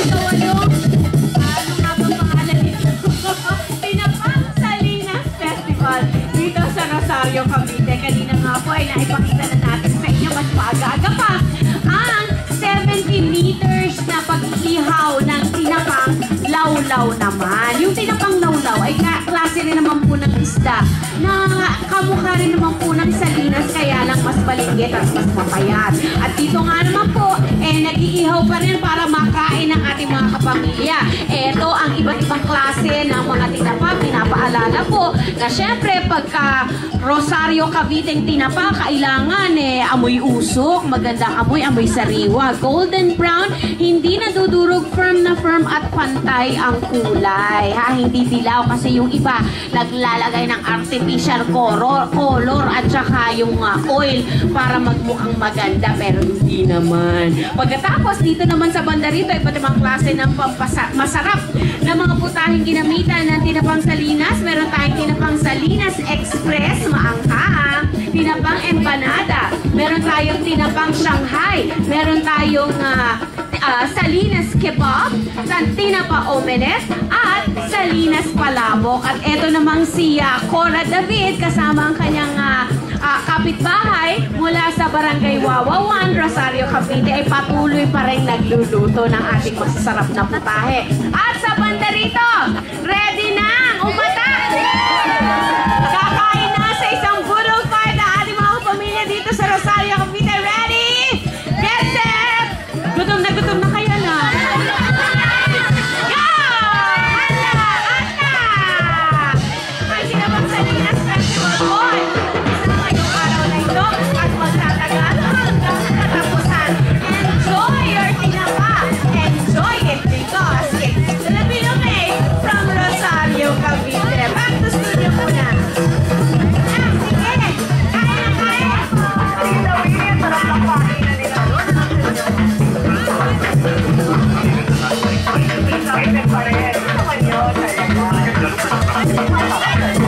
ikawalong, ano nga ba pangalan nito? Tinapang Salinas Festival dito sa Rosario, Cavite. Kanina nga po ay naipakita na natin sa inyo mas maaga-aga pa ang 70 liters na pag-ihaw ng tinapang lawlaw naman. Yung tinapang lawlaw ay klase rin naman po ng isda na kamukha rin naman po ng Salinas, kaya lang mas balinggit at mas mapayat. At dito nga naman po, nag-iihaw pa rin para makain ng ating mga kapamilya. Ito ang iba't ibang klase ng mga tinapa. Pinapaalala po na syempre pagka Rosario, Cavite tinapa, kailangan amoy usok, magandang amoy sariwa, golden brown, hindi nadudurog, firm na firm at pantay ang kulay. Hindi dilaw kasi yung iba naglalagay ng artificial color at saka yung oil para magmukhang maganda, pero hindi naman. Pagkatapos dito naman sa banda rito, iba't ibang klase ng masarap na mga putahing ginamitan ng tinapang Salinas. Meron tayong tinapang Salinas Express, maangka, tinapang empanada, meron tayong tinapang Shanghai, meron tayong Salinas Kebab, tinapa omelette, at Salinas Palabok. At eto namang si Cora David kasama ang kanyang kapitbahay mula sa Barangay Wawawan, Rosario, Cavite ay patuloy pa rin nagluluto ng ating masasarap na putahe. At sa banda rito, ready na umatak! Kakain na sa isang budol fight na ating mga pamilya dito sa Rosario, Cavite. Ready? Get set! Gutom na kayo na. Go! Anda! Ang tinapang Salinas Festival Boy. At magtatagal hanggang katapusan. Enjoy your tinapa. Enjoy it because it's Filipino made from Rosario, Cavite. Back to studio muna. Sige. Kain na kain. Sige na, William. Sarap lang kain na nila doon. Kain na pareho. Ano naman yun?